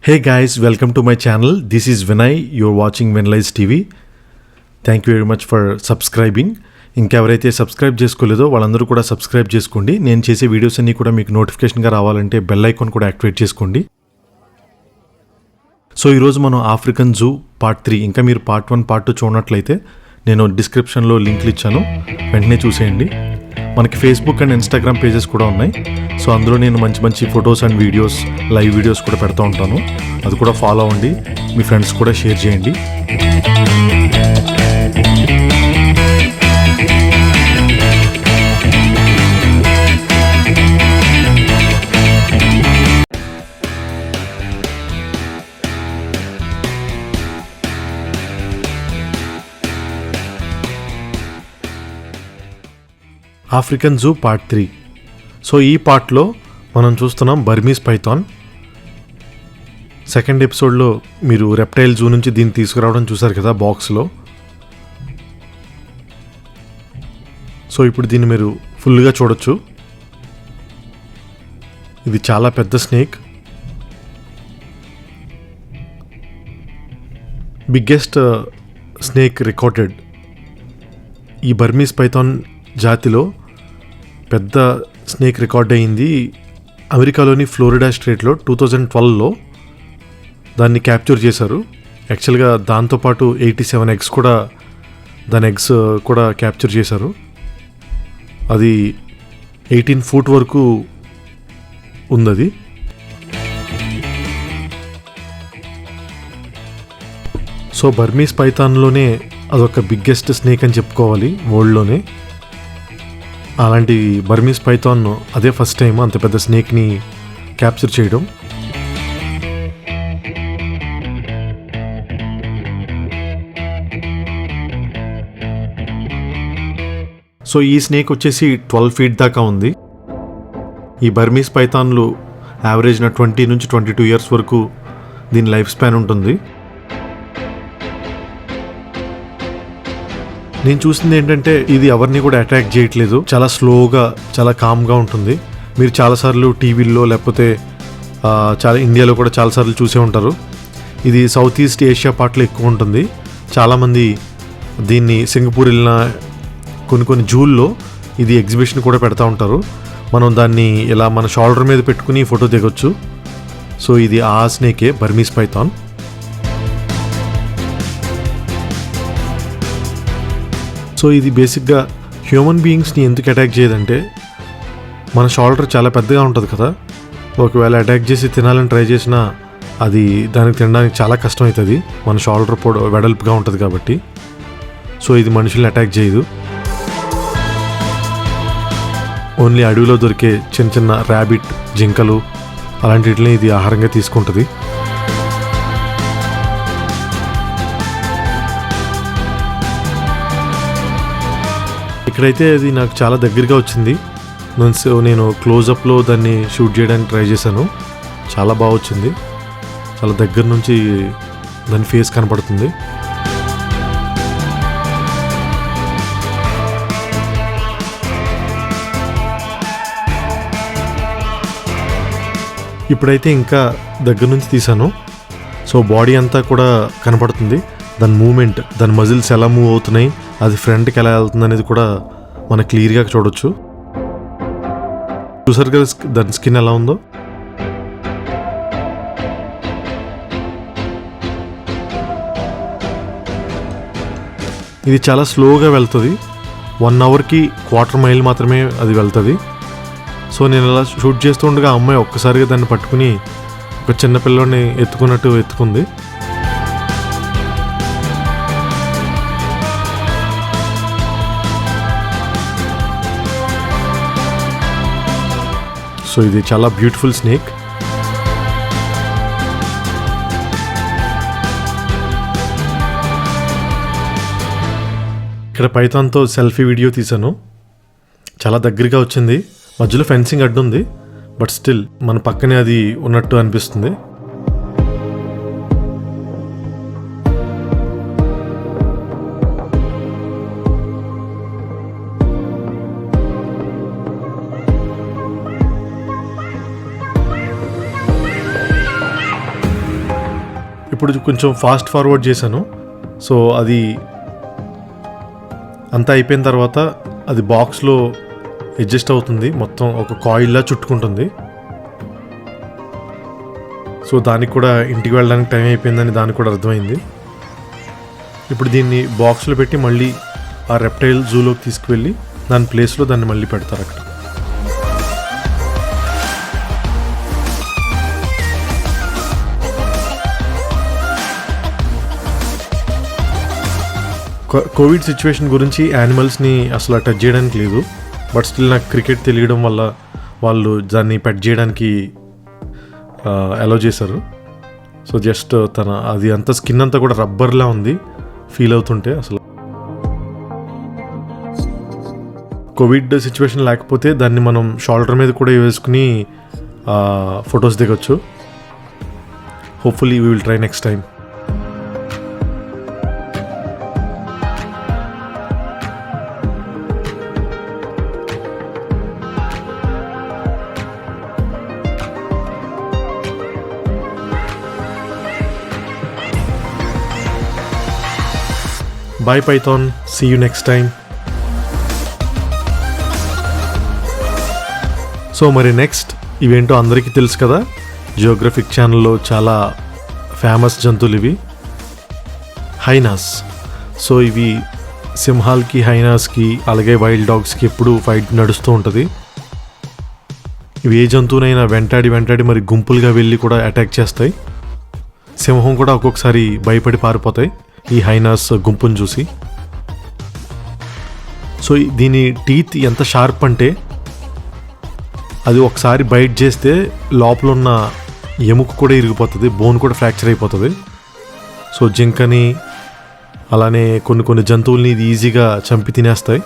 Hey guys, welcome to my channel. This is Vinay. You're watching Vinay's TV. Thank you very much for subscribing. ఇంకెవరైతే subscribe చేసుకోలేదో వాళ్ళందరూ కూడా subscribe చేసుకోండి. నేను చేసే వీడియోస్ అన్నీ కూడా మీకు నోటిఫికేషన్గా రావాలంటే బెల్ ఐకాన్ కూడా యాక్టివేట్ చేసుకోండి. సో ఈరోజు మనం ఆఫ్రికన్ జూ పార్ట్ 3, ఇంకా మీరు పార్ట్ 1 పార్ట్ 2 చూడనట్లయితే నేను డిస్క్రిప్షన్లో లింక్లు ఇచ్చాను, వెంటనే చూసేయండి. మనకి ఫేస్బుక్ అండ్ ఇన్స్టాగ్రామ్ పేజెస్ కూడా ఉన్నాయి. సో అందులో నేను మంచి మంచి photos and videos, live videos కూడా పెడతా ఉంటాను. అది కూడా ఫాలో అవ్వండి, మీ ఫ్రెండ్స్ కూడా షేర్ చేయండి. African zoo part 3. సో ఈ పార్ట్లో మనం చూస్తున్నాం బర్మీస్ పైథాన్. సెకండ్ ఎపిసోడ్లో మీరు రెప్టైల్ జూ నుంచి దీన్ని తీసుకురావడం చూసారు కదా బాక్స్లో. సో ఇప్పుడు దీన్ని మీరు ఫుల్గా చూడొచ్చు. ఇది చాలా పెద్ద స్నేక్, బిగ్గెస్ట్ స్నేక్ రికార్డెడ్. ఈ బర్మీస్ పైథాన్ జాతిలో పెద్ద స్నేక్ రికార్డ్ అయింది అమెరికాలోని ఫ్లోరిడా స్టేట్లో 2012లో. దాన్ని క్యాప్చర్ చేశారు. యాక్చువల్గా దాంతోపాటు 87 ఎగ్స్ కూడా, దాని ఎగ్స్ కూడా క్యాప్చర్ చేశారు. అది 18 ఫూట్ వరకు ఉంది. సో బర్మీస్ పైథాన్లోనే అదొక బిగ్గెస్ట్ స్నేక్ అని చెప్పుకోవాలి వరల్డ్లోనే. అలాంటి బర్మీస్ పైథాన్ అదే ఫస్ట్ టైం అంత పెద్ద స్నేక్ని క్యాప్చర్ చేయడం. సో ఈ స్నేక్ వచ్చేసి 12 ఫీట్ దాకా ఉంది. ఈ బర్మీస్ పైథాన్లు యావరేజ్న 20 నుంచి 22 ఇయర్స్ వరకు దీని లైఫ్ స్పాన్ ఉంటుంది. నేను చూసింది ఏంటంటే ఇది ఎవరిని కూడా అటాక్ చేయట్లేదు, చాలా స్లోగా, చాలా కామ్గా ఉంటుంది. మీరు చాలాసార్లు టీవీల్లో లేకపోతే చాలా ఇండియాలో కూడా చాలాసార్లు చూసే ఉంటారు. ఇది సౌత్ ఈస్ట్ ఏషియా పార్ట్లో ఎక్కువ ఉంటుంది. చాలామంది దీన్ని సింగపూర్ వెళ్ళిన కొన్ని జూల్లో ఇది ఎగ్జిబిషన్ కూడా పెడతా ఉంటారు. మనం దాన్ని ఇలా మన షోల్డర్ మీద పెట్టుకుని ఫోటో దిగొచ్చు. సో ఇది ఆ స్నేకే, బర్మీస్ పైథాన్. సో ఇది బేసిక్గా హ్యూమన్ బీయింగ్స్ని ఎందుకు అటాక్ చేయదంటే, మన షోల్డర్ చాలా పెద్దగా ఉంటుంది కదా, ఒకవేళ అటాక్ చేసి తినాలని ట్రై చేసినా అది దానికి తినడానికి చాలా కష్టం అవుతుంది. మన షోల్డర్ వెడల్పుగా ఉంటుంది కాబట్టి. సో ఇది మనుషుల్ని అటాక్ చేయదు. ఓన్లీ అడవిలో దొరికే చిన్న చిన్న ర్యాబిట్, జింకలు అలాంటి వాటిని ఇది ఆహారంగా తీసుకుంటుంది. ఇక్కడైతే అది నాకు చాలా దగ్గరగా వచ్చింది. నేను క్లోజప్లో దాన్ని షూట్ చేయడానికి ట్రై చేశాను. చాలా బాగా వచ్చింది. చాలా దగ్గర నుంచి దాని ఫేస్ కనపడుతుంది. ఇప్పుడైతే ఇంకా దగ్గర నుంచి తీశాను. సో బాడీ అంతా కూడా కనపడుతుంది. దాని మూమెంట్, దాని మజిల్స్ ఎలా మూవ్ అవుతున్నాయి, అది ఫ్రంట్కి ఎలా వెళ్తుంది అనేది కూడా మనం క్లియర్గా చూడొచ్చు. చూసారు కదా దాని స్కిన్ ఎలా ఉందో. ఇది చాలా స్లోగా వెళ్తుంది. 1 అవర్కి 1/4 మైల్ మాత్రమే అది వెళ్తుంది. సో నేను అలా షూట్ చేస్తుండగా అమ్మాయి ఒక్కసారిగా దాన్ని పట్టుకుని ఒక చిన్న పిల్లోని ఎత్తుకున్నట్టు ఎత్తుకుంది. సో ఇది చాలా బ్యూటిఫుల్ స్నేక్. ఇక్కడ పైథాన్తో సెల్ఫీ వీడియో తీశాను. చాలా దగ్గరగా వచ్చింది. మధ్యలో ఫెన్సింగ్ అడ్డు ఉంది, బట్ స్టిల్ మన పక్కనే అది ఉన్నట్టు అనిపిస్తుంది. ఇప్పుడు కొంచెం ఫాస్ట్ ఫార్వర్డ్ చేశాను. సో అది అంతా అయిపోయిన తర్వాత అది బాక్స్లో అడ్జస్ట్ అవుతుంది, మొత్తం ఒక కాయిల్లా చుట్టుకుంటుంది. సో దానికి కూడా ఇంటికి వెళ్ళడానికి టైం అయిపోయిందని దానికి కూడా అర్థమైంది. ఇప్పుడు దీన్ని బాక్స్లో పెట్టి మళ్ళీ ఆ రెప్టైల్ జూలోకి తీసుకువెళ్ళి దాని ప్లేస్లో దాన్ని మళ్ళీ పెడతారు అక్కడ. కోవిడ్ సిచ్యువేషన్ గురించి యానిమల్స్ని అసలు టచ్ చేయడానికి లేదు. బట్ స్టిల్ నాకు క్రికెట్ తెలియడం వల్ల వాళ్ళు దాన్ని పెట్ చేయడానికి అలౌ చేశారు. సో జస్ట్ అది అంతా స్కిన్ అంతా కూడా రబ్బర్లా ఉంది ఫీల్ అవుతుంటే. అసలు కోవిడ్ సిచ్యువేషన్ లేకపోతే దాన్ని మనం షోల్డర్ మీద కూడా వేసుకుని ఫొటోస్ దిగొచ్చు. Hopefully we will try next time. Bye Python, see you next time. So మరి నెక్స్ట్ ఇవేంటో అందరికీ తెలుసు కదా, జియోగ్రఫిక్ ఛానల్లో చాలా ఫేమస్ జంతువులు ఇవి, హైనాస్. సో ఇవి సింహాల్కి, హైనాస్కి, అలాగే వైల్డ్ డాగ్స్కి ఎప్పుడు ఫైట్ నడుస్తూ ఉంటుంది. ఇవి ఏ జంతువునైనా వెంటాడి మరి గుంపులుగా వెళ్ళి కూడా అటాక్ చేస్తాయి. సింహం కూడా ఒక్కొక్కసారి భయపడి పారిపోతాయి ఈ హైనాస్ గుంపును చూసి. సో దీని టీత్ ఎంత షార్ప్ అంటే అది ఒకసారి బైట్ చేస్తే లోపల ఉన్న ఎముక కూడా ఇరిగిపోతుంది, బోన్ కూడా ఫ్రాక్చర్ అయిపోతుంది. సో జింకని అలానే కొన్ని జంతువుల్ని ఇది ఈజీగా చంపి తినేస్తాయి.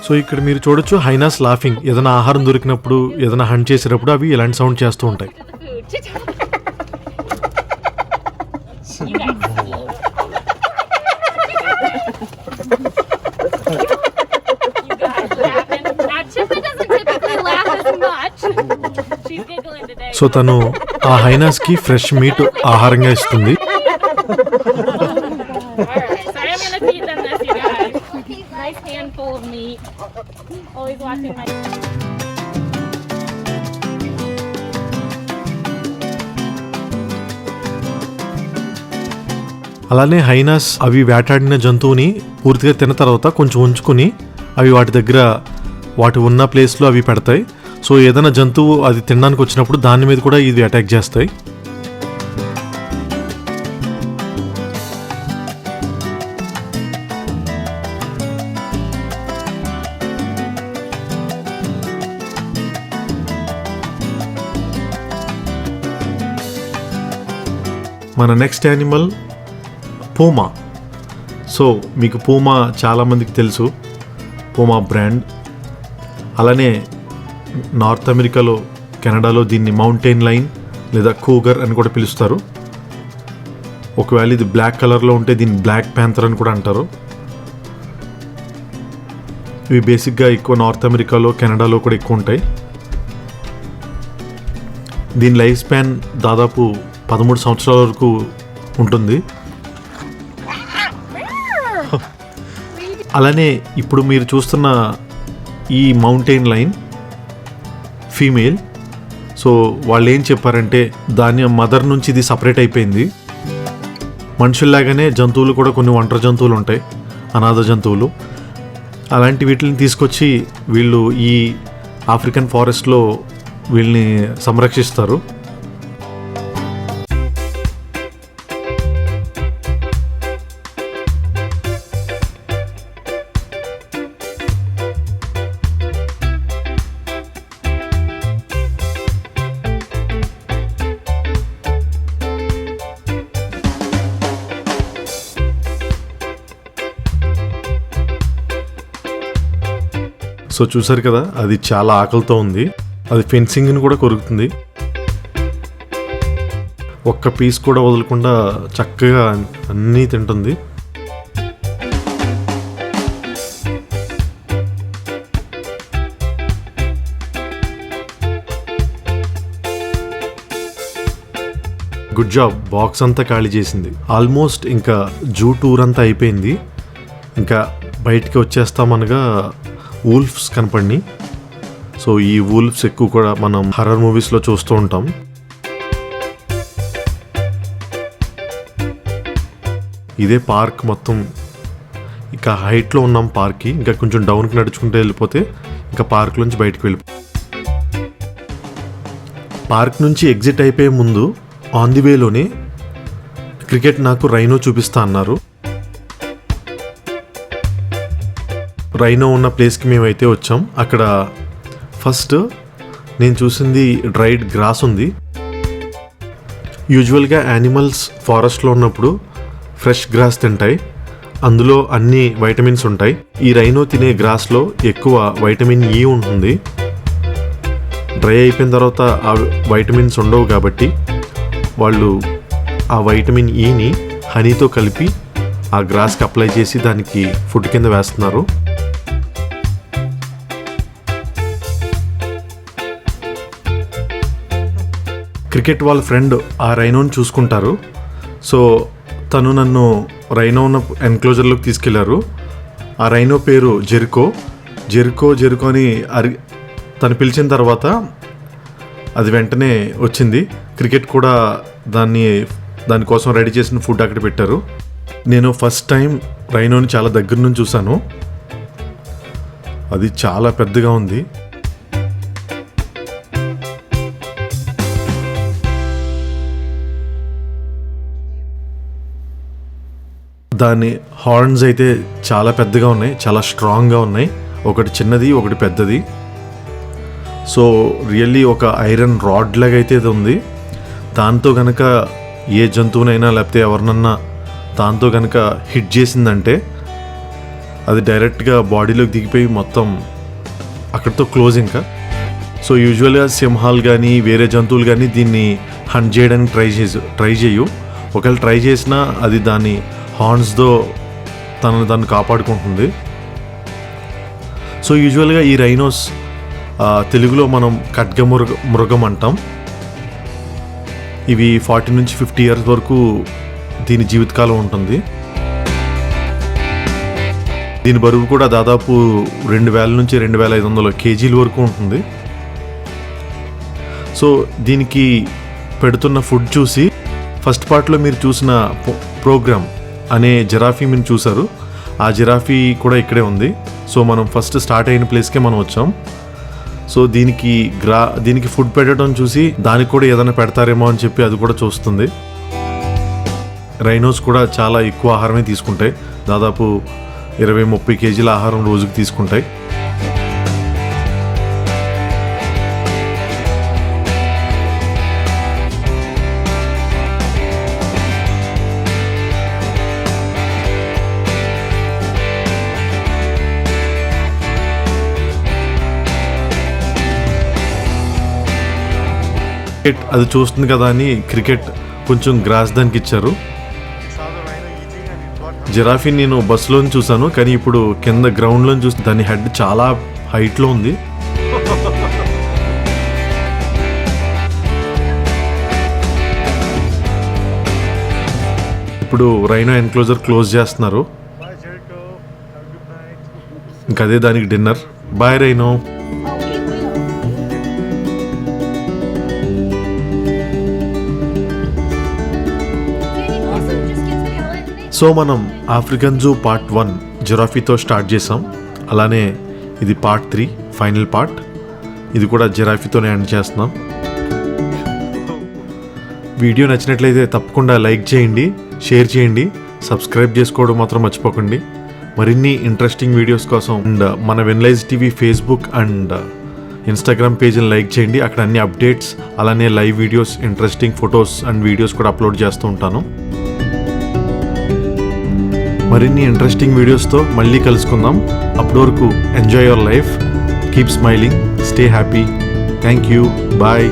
సో ఇక్కడ మీరు చూడొచ్చు హైనాస్ లాఫింగ్. ఏదైనా ఆహారం దొరికినప్పుడు, ఏదైనా హంట్ చేసేటప్పుడు అవి ఇలాంటి సౌండ్ చేస్తూ ఉంటాయి. సో తను ఆ హైనాస్కి ఫ్రెష్ మీట్ ఆహారంగా ఇస్తుంది. అలానే హైనాస్ అవి వేటాడిన జంతువుని పూర్తిగా తిన్న తర్వాత కొంచెం ఉంచుకుని అవి వాటి ఉన్న ప్లేస్లో అవి పెడతాయి. సో ఏదైనా జంతువు అది తినడానికి వచ్చినప్పుడు దాని మీద కూడా ఇది అటాక్ చేస్తాయి. మన నెక్స్ట్ యానిమల్ పూమా. సో మీకు పూమా చాలామందికి తెలుసు, పూమా బ్రాండ్. అలానే నార్త్ అమెరికాలో, కెనడాలో దీన్ని మౌంటైన్ లైన్ లేదా కూగర్ అని కూడా పిలుస్తారు. ఒకవేళ ఇది బ్లాక్ కలర్లో ఉంటే దీన్ని బ్లాక్ ప్యాంథర్ అని కూడా అంటారు. ఇవి బేసిక్గా ఎక్కువ నార్త్ అమెరికాలో, కెనడాలో కూడా ఎక్కువ ఉంటాయి. దీని లైఫ్ స్పాన్ దాదాపు 13 సంవత్సరాల వరకు ఉంటుంది. అలానే ఇప్పుడు మీరు చూస్తున్న ఈ మౌంటైన్ లైన్ ఫీమేల్. సో వాళ్ళు ఏం చెప్పారంటే దాని మదర్ నుంచి ఇది సపరేట్ అయిపోయింది. మనుషుల్లాగానే జంతువులు కూడా కొన్ని ఒంటరి జంతువులు ఉంటాయి, అనాథ జంతువులు. అలాంటి వీటిని తీసుకొచ్చి వీళ్ళు ఈ ఆఫ్రికన్ ఫారెస్ట్లో వీళ్ళని సంరక్షిస్తారు. సో చూసారు కదా, అది చాలా ఆకలితో ఉంది. అది ఫెన్సింగ్ని కూడా కొరుకుతుంది. ఒక్క పీస్ కూడా వదలకుండా చక్కగా అన్నీ తింటుంది. గుడ్ జాబ్, బాక్స్ అంతా ఖాళీ చేసింది. ఆల్మోస్ట్ ఇంకా జూ టూర్ అంతా అయిపోయింది. ఇంకా బయటికి వచ్చేస్తామనగా వూల్ఫ్స్ కనపడినాయి. సో ఈ వూల్ఫ్స్ ఎక్కువ కూడా మనం హర్రర్ మూవీస్లో చూస్తూ ఉంటాం. ఇదే పార్క్ మొత్తం. ఇంకా హైట్లో ఉన్నాం పార్క్కి. ఇంకా కొంచెం డౌన్కి నడుచుకుంటూ వెళ్ళిపోతే ఇంకా పార్క్ నుంచి బయటకు పార్క్ నుంచి ఎగ్జిట్ అయిపోయే ముందు ఆన్ ది వేలోనే క్రికెట్ నాకు రైనో చూపిస్తా అన్నారు. రైనో ఉన్న ప్లేస్కి మేమైతే వచ్చాం. అక్కడ ఫస్ట్ నేను చూసింది డ్రైడ్ గ్రాస్ ఉంది. యూజువల్గా యానిమల్స్ ఫారెస్ట్లో ఉన్నప్పుడు ఫ్రెష్ గ్రాస్ తింటాయి, అందులో అన్ని వైటమిన్స్ ఉంటాయి. ఈ రైనో తినే గ్రాస్లో ఎక్కువ వైటమిన్ ఈ ఉంటుంది. డ్రై అయిపోయిన తర్వాత ఆ వైటమిన్స్ ఉండవు కాబట్టి వాళ్ళు ఆ వైటమిన్ ఈని హనీతో కలిపి ఆ గ్రాస్కి అప్లై చేసి దానికి ఫుడ్ కింద వేస్తున్నారు. క్రికెట్ వాళ్ళ ఫ్రెండ్ ఆ రైనోని చూసుకుంటారు. సో తను నన్ను రైనో ఉన్న ఎన్క్లోజర్లోకి తీసుకెళ్లారు. ఆ రైనో పేరు జెరికో అని తను పిలిచిన తర్వాత అది వెంటనే వచ్చింది. క్రికెట్ కూడా దానికోసం రెడీ చేసిన ఫుడ్ అక్కడ పెట్టారు. నేను ఫస్ట్ టైం రైనోని చాలా దగ్గర నుంచి చూశాను. అది చాలా పెద్దగా ఉంది. దాని హార్న్స్ అయితే చాలా పెద్దగా ఉన్నాయి, చాలా స్ట్రాంగ్గా ఉన్నాయి. ఒకటి చిన్నది, ఒకటి పెద్దది. సో రియల్లీ ఒక ఐరన్ రాడ్ లాగా అయితే ఇది ఉంది. దాంతో కనుక ఏ జంతువునైనా లేకపోతే ఎవరినన్నా దాంతో కనుక హిట్ చేసిందంటే అది డైరెక్ట్గా బాడీలోకి దిగిపోయి మొత్తం అక్కడితో క్లోజ్. ఇంకా సో యూజువల్గా సింహాలు కానీ వేరే జంతువులు కానీ దీన్ని హంట్ చేయడానికి ట్రై చేయు. ఒకవేళ ట్రై చేసినా అది దాని హార్న్స్తో దాన్ని కాపాడుకుంటుంది. సో యూజువల్గా ఈ రైనోస్ తెలుగులో మనం ఖడ్గమృగం అంటాం. ఇవి 40 నుంచి 50 ఇయర్స్ వరకు దీని జీవితకాలం ఉంటుంది. దీని బరువు కూడా దాదాపు 2000 నుంచి 2500 కేజీల వరకు ఉంటుంది. సో దీనికి పెడుతున్న ఫుడ్ చూసి ఫస్ట్ పార్ట్లో మీరు చూసిన ప్రోగ్రామ్ అనే జిరాఫీ మీరు చూసారు. ఆ జిరాఫీ కూడా ఇక్కడే ఉంది. సో మనం ఫస్ట్ స్టార్ట్ అయిన ప్లేస్కే మనం వచ్చాం. సో దీనికి ఫుడ్ పెట్టడం చూసి దానికి కూడా ఏదైనా పెడతారేమో అని చెప్పి అది కూడా చూస్తుంది. రైనోస్ కూడా చాలా ఎక్కువ ఆహారమే తీసుకుంటాయి. దాదాపు 20-30 కేజీల ఆహారం రోజుకి తీసుకుంటాయి. అది చూస్తుంది కదా అని క్రికెట్ కొంచెం గ్రాస్ దానికి ఇచ్చారు. జిరాఫీ నేను బస్సులో చూసాను, కానీ ఇప్పుడు కింద గ్రౌండ్లో చూసి దాని హెడ్ చాలా హైట్లో ఉంది. ఇప్పుడు రైనో ఎన్క్లోజర్ క్లోజ్ చేస్తున్నారు. ఇంకదే దానికి డిన్నర్. Bye rhino. సో మనం ఆఫ్రికన్ జూ పార్ట్ 1 జిరాఫీతో స్టార్ట్ చేసాం. అలానే ఇది పార్ట్ 3 ఫైనల్ పార్ట్. ఇది కూడా జిరాఫీతోనే ఎండ్ చేస్తున్నాం. వీడియో నచ్చినట్లయితే తప్పకుండా లైక్ చేయండి, షేర్ చేయండి, సబ్స్క్రైబ్ చేసుకోవడం మాత్రం మర్చిపోకండి. మరిన్ని ఇంట్రెస్టింగ్ వీడియోస్ కోసం అండ్ మన వెన్లైజ్ టీవీ ఫేస్బుక్ అండ్ ఇన్స్టాగ్రామ్ పేజ్ని లైక్ చేయండి. అక్కడ అన్ని అప్డేట్స్ అలానే live videos, interesting photos and videos కూడా అప్లోడ్ చేస్తూ ఉంటాను. మరిన్ని ఇంట్రెస్టింగ్ వీడియోస్తో మళ్ళీ కలుసుకుందాం. అప్పటి వరకు enjoy your life, keep smiling, stay happy. Thank you. Bye.